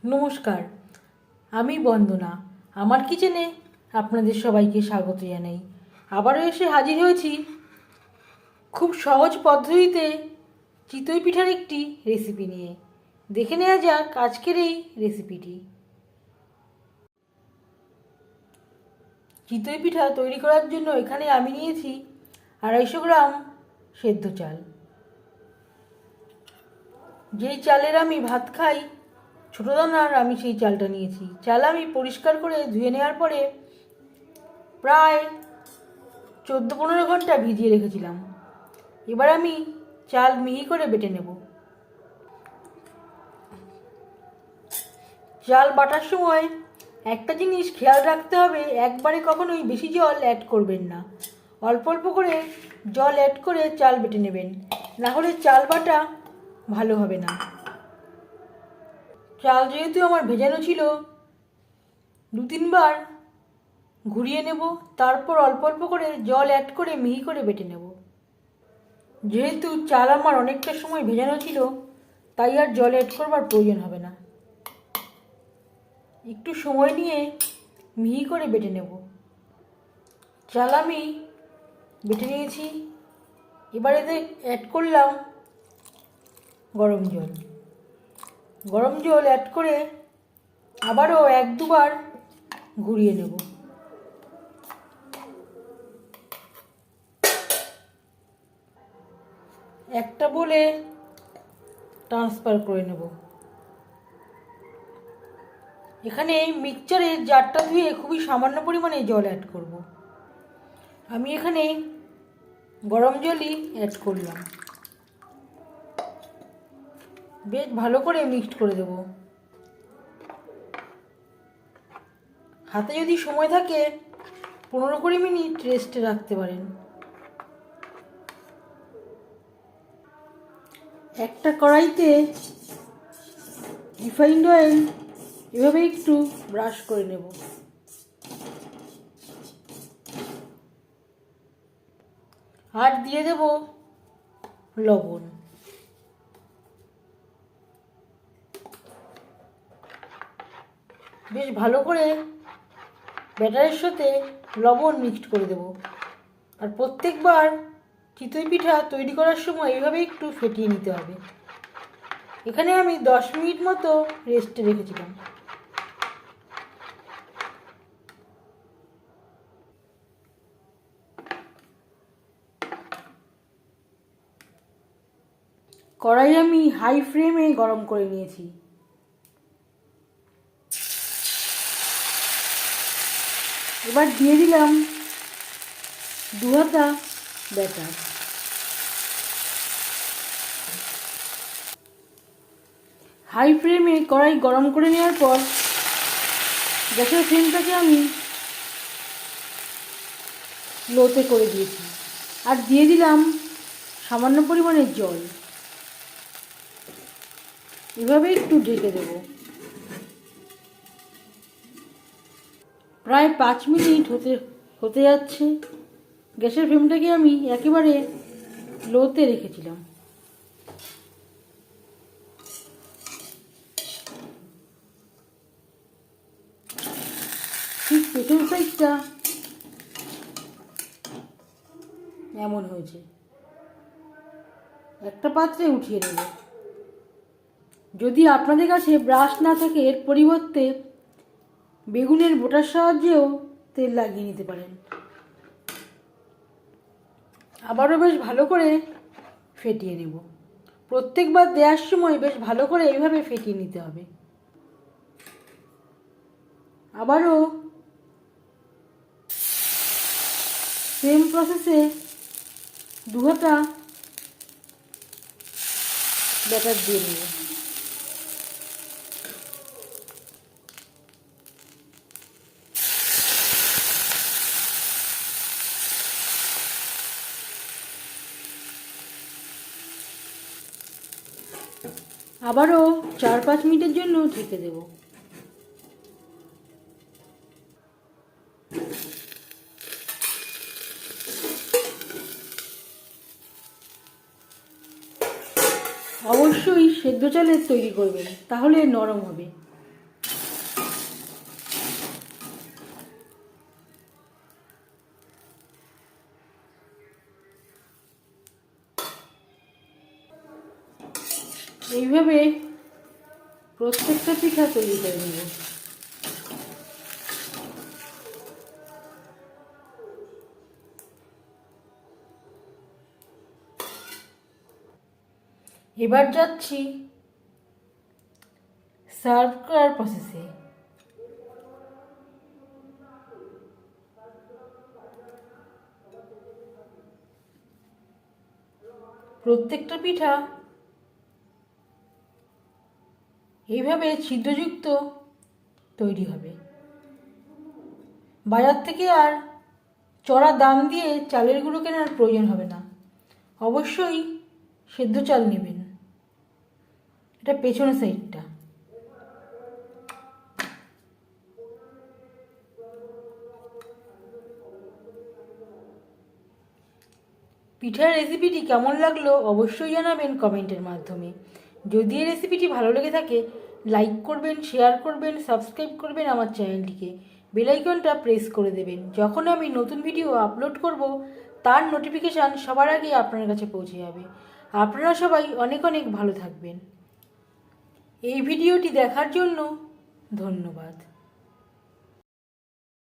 নমস্কার, আমি বন্দনা। আমার কিচেনে আপনাদের সবাইকে স্বাগত জানাই। আবারও এসে হাজির হয়েছি খুব সহজ পদ্ধতিতে চিতই পিঠার একটি রেসিপি নিয়ে। দেখে নেওয়া যাক আজকের এই রেসিপিটি। চিতই পিঠা তৈরি করার জন্য এখানে আমি নিয়েছি 250 গ্রাম সেদ্ধ চাল। যেই চালের আমি ভাত খাই, ছোটো দানার, আমি সেই চালটা নিয়েছি। চাল আমি পরিষ্কার করে ধুয়ে নেওয়ার পরে প্রায় 14-15 ঘন্টা ভিজিয়ে রেখেছিলাম। এবার আমি চাল মিহি করে বেটে নেব। চাল বাটার সময় একটা জিনিস খেয়াল রাখতে হবে, একবারে কখনোই বেশি জল অ্যাড করবেন না। অল্প অল্প করে জল অ্যাড করে চাল বেটে নেবেন, না হলে চাল বাটা ভালো হবে না। চাল যেহেতু আমার ভেজানো ছিল, 2-3 বার ঘুরিয়ে নেব, তারপর অল্প অল্প করে জল অ্যাড করে মিহি করে বেটে নেব। যেহেতু চাল আমার অনেকটা সময় ভেজানো ছিল, তাই আর জল অ্যাড করবার প্রয়োজন হবে না। একটু সময় নিয়ে মিহি করে বেটে নেব। চাল আমি বেটে নিয়েছি। এবার এতে অ্যাড করলাম গরম জল। গরম জল অ্যাড করে আবারও 1-2 বার ঘুরিয়ে নেব। একটা বলে ট্রান্সফার করে নেব। এখানে মিক্সচারের জারটা ধুয়ে খুবই সামান্য পরিমাণে জল অ্যাড করব। আমি এখানে গরম জলই অ্যাড করলাম। বেশ ভালো করে মিক্সড করে দেব। হাতে যদি সময় থাকে 15-20 মিনিট রেস্টে রাখতে পারেন। একটা কড়াইতে রিফাইন্ড অয়েল এভাবে একটু ব্রাশ করে নেব। আর দিয়ে দেব লবণ। বেশ ভালো করে ব্যাটারের সাথে লবণ মিক্সড করে দেব। আর প্রত্যেকবার চিতই পিঠা তৈরি করার সময় এইভাবে একটু ফেটিয়ে নিতে হবে। এখানে আমি 10 মিনিট মতো রেস্টে রেখেছিলাম। কড়াই আমি হাই ফ্লেমে গরম করে নিয়েছি। এবার দিয়ে দিলাম 2 হাতা ব্যাটার। হাই ফ্লেমে কড়াই গরম করে নেওয়ার পর গ্যাসের ফ্লেমটাকে আমি লোতে করে দিয়েছি। আর দিয়ে দিলাম সামান্য পরিমাণে জল। এভাবে একটু ঢেকে দেব। প্রায় 5 মিনিট হতে যাচ্ছে। গ্যাসের ফ্লেমটাকে আমি একেবারে লোতে রেখেছিলাম। ঠিক পেছন সাইডটা এমন হয়েছে। একটা পাত্রে উঠিয়ে নেব। যদি আপনাদের কাছে ব্রাশ না থাকে, এর পরিবর্তে বেগুনের বোটার সাহায্যেও তেল লাগিয়ে নিতে পারেন। আবারও বেশ ভালো করে ফেটিয়ে নেব। প্রত্যেকবার দেওয়ার সময় বেশ ভালো করে এইভাবে ফেটিয়ে নিতে হবে। আবারও সেম প্রসেসে 2 হাতা ব্যাটার দিয়ে নেব। আবারও 4-5 মিনিটের জন্য ঢেকে দেব। অবশ্যই সেদ্ধ চালের তৈরি করবেন, তাহলে নরম হবে। এইভাবে প্রত্যেকটা পিঠা তৈরি করে নেব। এবার যাচ্ছি সার্ভ করার প্রসেসে। প্রত্যেকটা পিঠা এইভাবে ছিদ্রযুক্ত তৈরি হবে। বাজার থেকে আর চড়া দাম দিয়ে চালের গুঁড়ো কেনার প্রয়োজন হবে না। অবশ্যই সেদ্ধ চাল নেবেন। এটা পেছনের সাইডটা। পিঠার রেসিপিটি কেমন লাগলো অবশ্যই জানাবেন কমেন্টের মাধ্যমে। যদি এই রেসিপিটি ভালো লেগে থাকে লাইক করবেন, শেয়ার করবেন, সাবস্ক্রাইব করবেন আমার চ্যানেলটিকে, বেল আইকনটা প্রেস করে দেবেন। যখন আমি নতুন ভিডিও আপলোড করব তার নোটিফিকেশান সবার আগে আপনার কাছে পৌঁছে যাবে। আপনারা সবাই অনেক অনেক ভালো থাকবেন। এই ভিডিওটি দেখার জন্য ধন্যবাদ।